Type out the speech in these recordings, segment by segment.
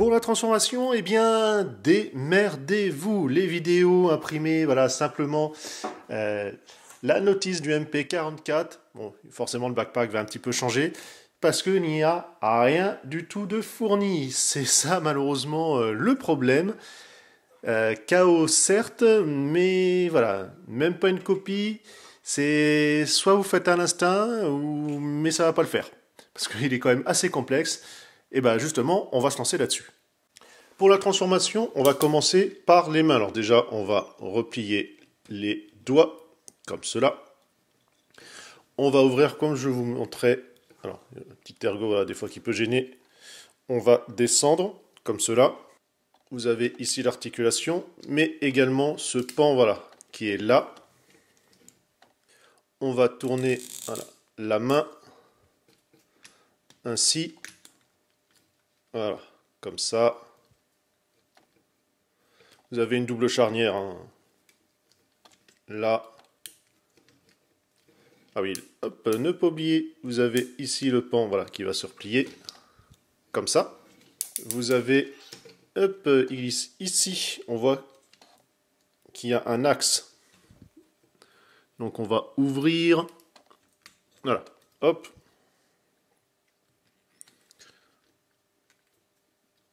Pour la transformation, eh bien, démerdez-vous. Les vidéos imprimées, voilà, simplement la notice du MP44. Bon, forcément, le backpack va un petit peu changer parce qu'il n'y a rien du tout de fourni. C'est ça, malheureusement, le problème. KO, certes, mais voilà, même pas une copie. C'est soit vous faites à l'instinct, mais ça va pas le faire. Parce qu'il est quand même assez complexe. Et bien justement, on va se lancer là-dessus. Pour la transformation, on va commencer par les mains. Alors déjà, on va replier les doigts, comme cela. On va ouvrir comme je vous montrais. Alors, un petit ergot, voilà, des fois qui peut gêner. On va descendre, comme cela. Vous avez ici l'articulation, mais également ce pan, voilà, qui est là. On va tourner voilà, la main, ainsi. Voilà, comme ça. Vous avez une double charnière. Hein. Là. Ah oui, hop, ne pas oublier, vous avez ici le pan voilà, qui va se replier. Comme ça. Vous avez, hop, ici, on voit qu'il y a un axe. Donc on va ouvrir. Voilà, hop.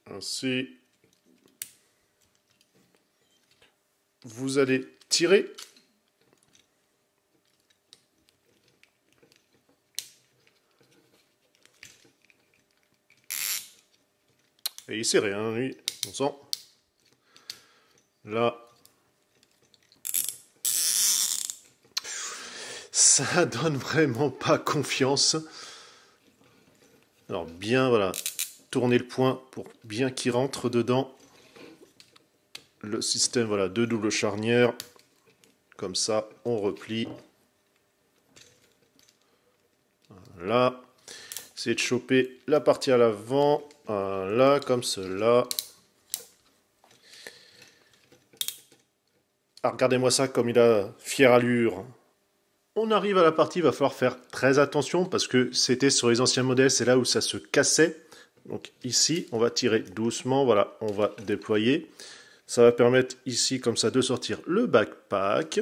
Ainsi. Vous allez tirer. Et il serré, hein, lui, on sent. Là. Ça donne vraiment pas confiance. Alors bien, voilà, tourner le point pour bien qu'il rentre dedans. Le système, voilà, de double charnière. Comme ça, on replie. Voilà. C'est de choper la partie à l'avant. Voilà, comme cela. Ah, regardez-moi ça comme il a fière allure. On arrive à la partie, il va falloir faire très attention parce que c'était sur les anciens modèles, c'est là où ça se cassait. Donc ici, on va tirer doucement, voilà, on va déployer. Ça va permettre ici, comme ça, de sortir le backpack.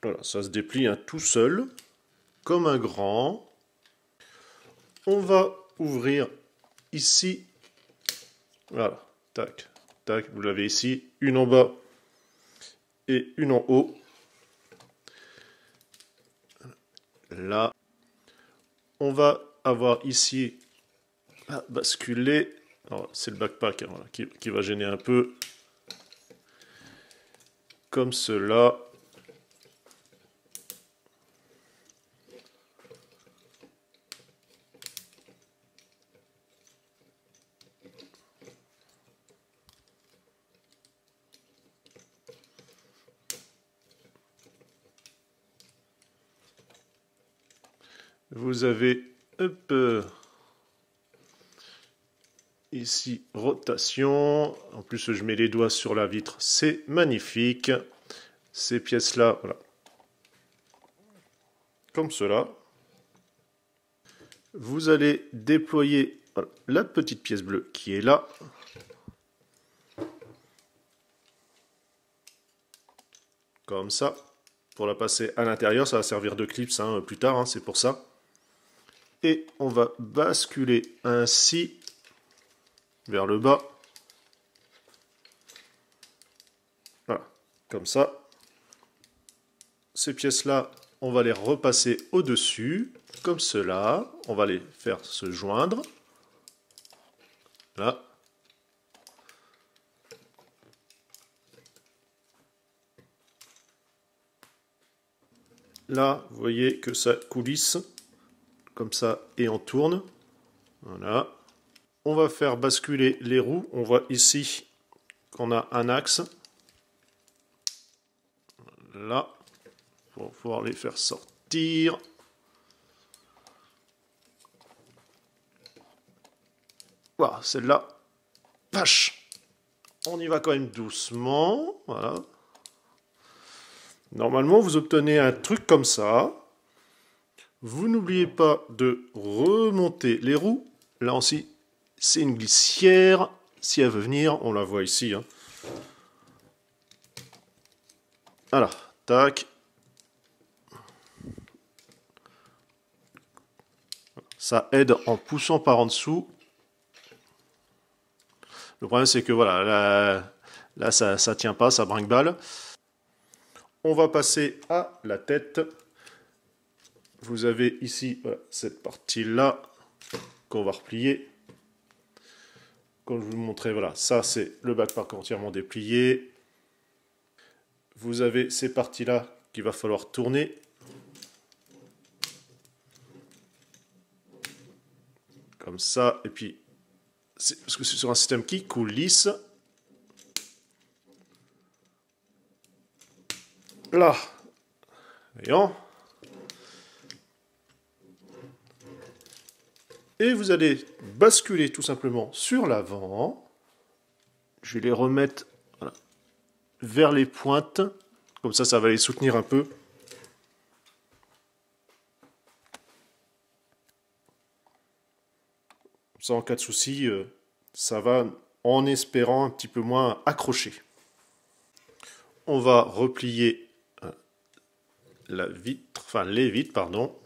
Voilà, ça se déplie hein, tout seul, comme un grand. On va ouvrir ici. Voilà, tac, tac, vous l'avez ici. Une en bas et une en haut. Là, on va avoir ici à basculer. C'est le backpack hein, voilà, qui va gêner un peu. Comme cela. Vous avez hop, ici rotation. En plus, je mets les doigts sur la vitre, c'est magnifique. Ces pièces-là, voilà, comme cela. Vous allez déployer voilà, la petite pièce bleue qui est là. Comme ça. Pour la passer à l'intérieur, ça va servir de clips hein, plus tard, hein, c'est pour ça. Et on va basculer ainsi vers le bas. Voilà, comme ça. Ces pièces-là, on va les repasser au-dessus, comme cela. On va les faire se joindre. Là. Là, vous voyez que ça coulisse, comme ça, et on tourne. Voilà. On va faire basculer les roues. On voit ici qu'on a un axe. Là. Pour pouvoir les faire sortir. Voilà, celle-là. Vache. On y va quand même doucement. Voilà. Normalement, vous obtenez un truc comme ça. Vous n'oubliez pas de remonter les roues. Là aussi, c'est une glissière. Si elle veut venir, on la voit ici. Hein. Voilà, tac. Ça aide en poussant par en dessous. Le problème, c'est que voilà, là ça tient pas, ça brinque-balle. On va passer à la tête. Vous avez ici voilà, cette partie-là qu'on va replier. Comme je vous le montrais, voilà, ça c'est le backpack entièrement déplié. Vous avez ces parties-là qu'il va falloir tourner. Comme ça, et puis, parce que c'est sur un système qui coulisse. Là, voyons. Et vous allez basculer tout simplement sur l'avant. Je vais les remettre voilà, vers les pointes. Comme ça va les soutenir un peu. Ça, en cas de souci, ça va en espérant un petit peu moins accrocher. On va replier la vitre, enfin les vitres, pardon.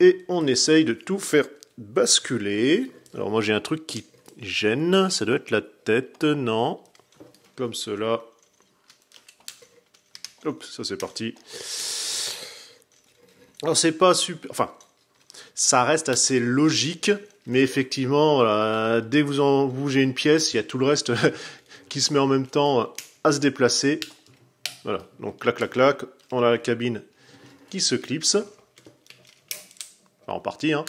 Et on essaye de tout faire basculer. Alors moi j'ai un truc qui gêne, ça doit être la tête, non. Comme cela. Hop, ça c'est parti. Alors c'est pas super... Enfin, ça reste assez logique, mais effectivement, voilà, dès que vous en bougez une pièce, il y a tout le reste qui se met en même temps à se déplacer. Voilà, donc clac, clac, clac, on a la cabine qui se clipse. Enfin, en partie, hein.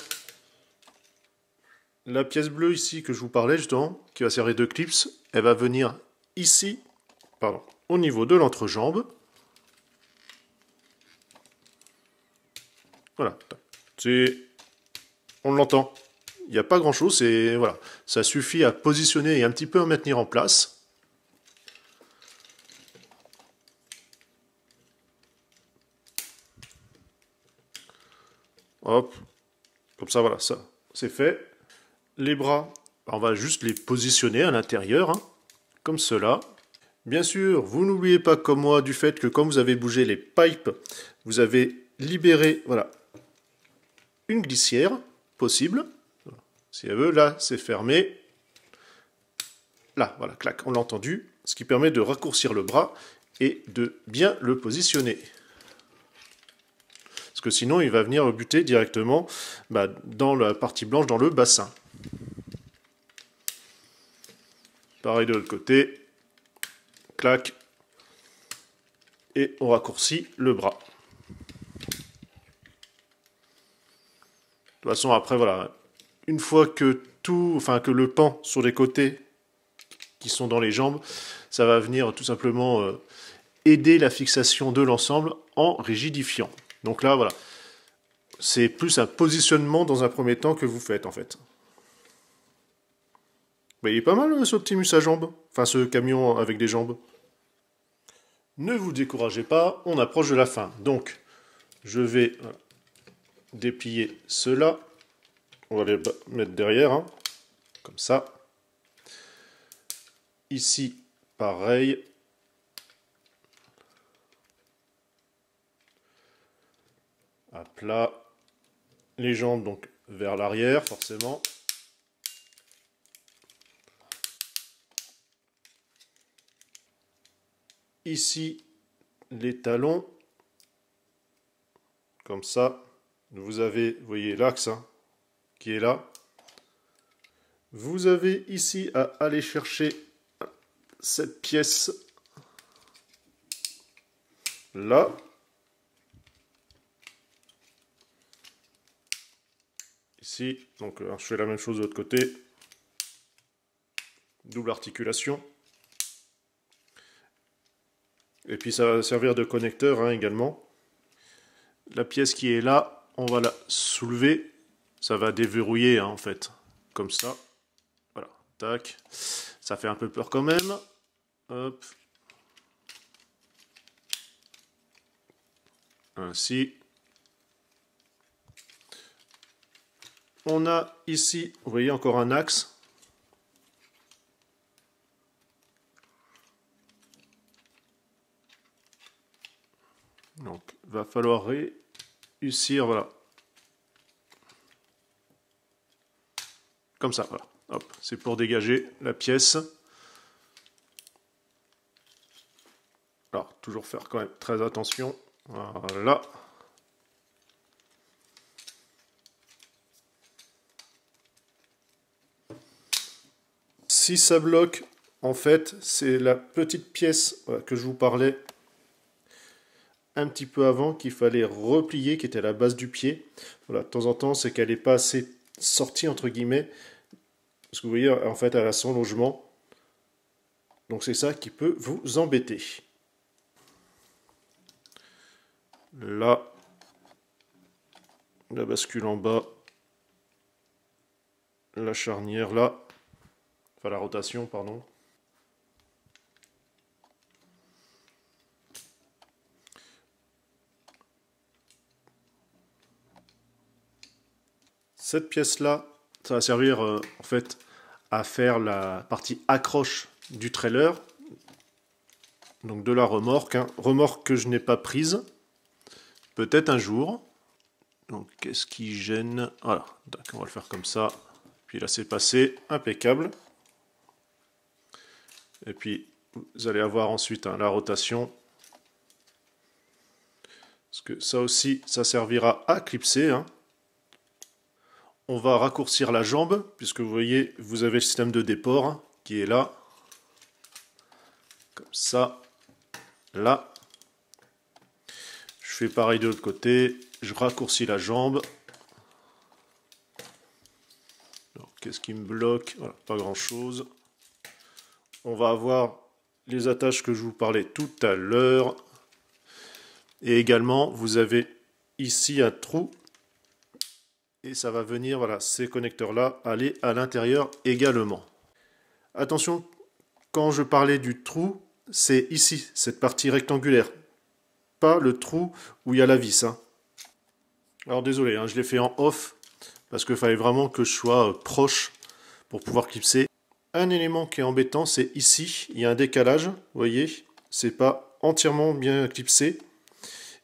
La pièce bleue ici que je vous parlais justement, qui va servir de clips, elle va venir ici, pardon, au niveau de l'entrejambe. Voilà, on l'entend. Il n'y a pas grand chose, c'est voilà, ça suffit à positionner et un petit peu à maintenir en place. Hop, comme ça, voilà, ça c'est fait. Les bras, on va juste les positionner à l'intérieur, hein, comme cela. Bien sûr, vous n'oubliez pas comme moi du fait que quand vous avez bougé les pipes, vous avez libéré voilà, une glissière possible. Si elle veut, là c'est fermé. Là, voilà, clac, on l'a entendu. Ce qui permet de raccourcir le bras et de bien le positionner. Parce que sinon, il va venir buter directement dans la partie blanche, dans le bassin. Pareil de l'autre côté. Clac. Et on raccourcit le bras. De toute façon, après, voilà. Une fois que que le pan sur les côtés qui sont dans les jambes, ça va venir tout simplement aider la fixation de l'ensemble en rigidifiant. Donc là, voilà. C'est plus un positionnement dans un premier temps que vous faites, en fait. Bah, il est pas mal, ce Optimus à jambes. Enfin, ce camion avec des jambes. Ne vous découragez pas, on approche de la fin. Donc, je vais déplier cela. On va les mettre derrière, hein, comme ça. Ici, pareil. À plat. Les jambes, donc, vers l'arrière, forcément. Ici, les talons. Comme ça. Vous avez, vous voyez l'axe hein, qui est là. Vous avez ici à aller chercher cette pièce là. Ici, donc je fais la même chose de l'autre côté. Double articulation. Et puis ça va servir de connecteur hein, également. La pièce qui est là, on va la soulever. Ça va déverrouiller hein, en fait. Comme ça. Voilà. Tac. Ça fait un peu peur quand même. Hop. Ainsi. On a ici, vous voyez, encore un axe. Donc, il va falloir réussir, voilà. Comme ça, voilà. Hop, c'est pour dégager la pièce. Alors, toujours faire quand même très attention. Voilà. Si ça bloque, en fait, c'est la petite pièce que je vous parlais un petit peu avant qu'il fallait replier, qui était à la base du pied. Voilà, de temps en temps, c'est qu'elle n'est pas assez sortie, entre guillemets. Parce que vous voyez, en fait, elle a son logement. Donc c'est ça qui peut vous embêter. Là, la bascule en bas. La charnière là. Enfin, la rotation, pardon. Cette pièce-là, ça va servir en fait à faire la partie accroche du trailer, donc de la remorque, hein. Remorque que je n'ai pas prise, peut-être un jour. Donc qu'est-ce qui gêne? Voilà, on va le faire comme ça. Puis là c'est passé, impeccable. Et puis vous allez avoir ensuite la rotation. Parce que ça aussi, ça servira à clipser, hein. On va raccourcir la jambe, puisque vous voyez, vous avez le système de déport hein, qui est là. Comme ça. Là. Je fais pareil de l'autre côté. Je raccourcis la jambe. Qu'est-ce qui me bloque? Voilà, pas grand-chose. On va avoir les attaches que je vous parlais tout à l'heure. Et également, vous avez ici un trou. Et ça va venir, voilà, ces connecteurs-là, aller à l'intérieur également. Attention, quand je parlais du trou, c'est ici, cette partie rectangulaire. Pas le trou où il y a la vis. Hein. Alors désolé, hein, je l'ai fait en off, parce qu'il fallait vraiment que je sois proche pour pouvoir clipser. Un élément qui est embêtant, c'est ici, il y a un décalage, vous voyez, c'est pas entièrement bien clipsé.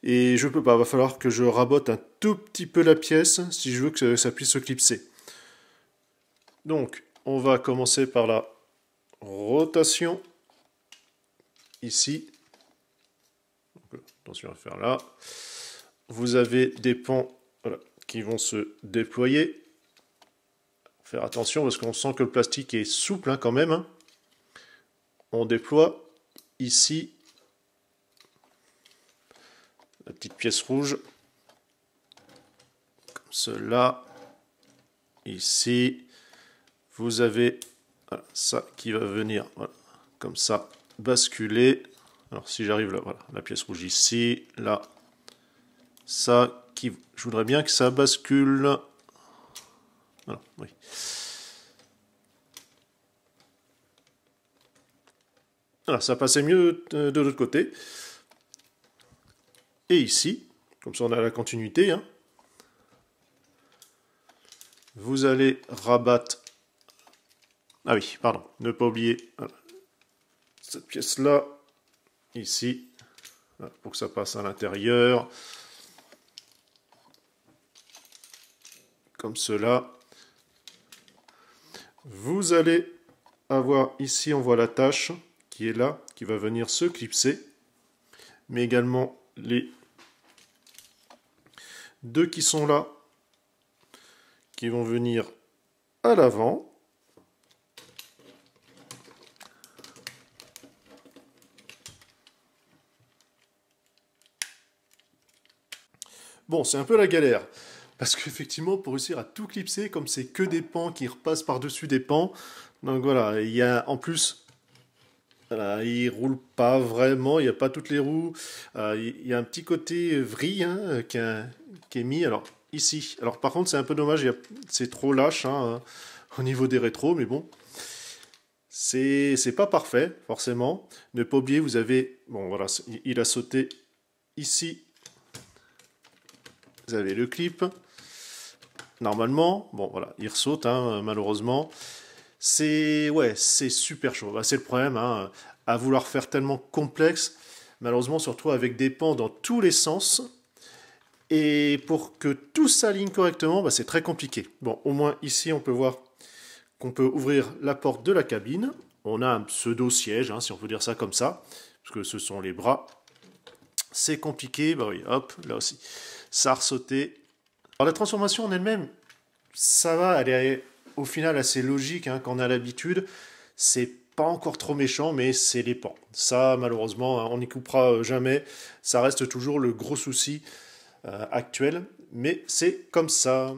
Et je peux pas, il va falloir que je rabote un tout petit peu la pièce si je veux que ça puisse se clipser. Donc, on va commencer par la rotation. Ici. Donc, attention à faire là. Vous avez des pans voilà, qui vont se déployer. Faire attention parce qu'on sent que le plastique est souple hein, quand même. Hein. On déploie ici la petite pièce rouge. Comme cela. Ici. Vous avez voilà, ça qui va venir voilà, comme ça basculer. Alors si j'arrive là, voilà, la pièce rouge ici, là, ça qui, je voudrais bien que ça bascule. Voilà, oui. Voilà, ça passait mieux de l'autre côté. Et ici, comme ça on a la continuité. Hein, vous allez rabattre. Ah oui, pardon, ne pas oublier voilà, cette pièce-là, ici, voilà, pour que ça passe à l'intérieur. Comme cela. Vous allez avoir ici, on voit la tâche qui est là, qui va venir se clipser, mais également les deux qui sont là, qui vont venir à l'avant. Bon, c'est un peu la galère. Parce qu'effectivement, pour réussir à tout clipser, comme c'est que des pans qui repassent par-dessus des pans, donc voilà, il y a en plus, voilà, il roule pas vraiment, il n'y a pas toutes les roues, il y a un petit côté vrille hein, qui est mis, alors ici. Alors par contre, c'est un peu dommage, c'est trop lâche hein, au niveau des rétros, mais bon, c'est pas parfait, forcément. Ne pas oublier, vous avez, bon voilà, il a sauté ici. vous avez le clip. Normalement, bon voilà, il ressaute hein, malheureusement. C'est super chaud. Bah, c'est le problème, hein, à vouloir faire tellement complexe, malheureusement surtout avec des pans dans tous les sens. Et pour que tout s'aligne correctement, bah, c'est très compliqué. Bon, au moins ici on peut voir qu'on peut ouvrir la porte de la cabine. On a un pseudo-siège, hein, si on peut dire ça comme ça, parce que ce sont les bras. C'est compliqué, bah oui, hop, là aussi, ça a ressauté. Alors la transformation en elle-même, ça va, elle est au final assez logique hein, quand on a l'habitude. C'est pas encore trop méchant, mais c'est les pans. Ça, malheureusement, hein, on n'y coupera jamais. Ça reste toujours le gros souci actuel, mais c'est comme ça.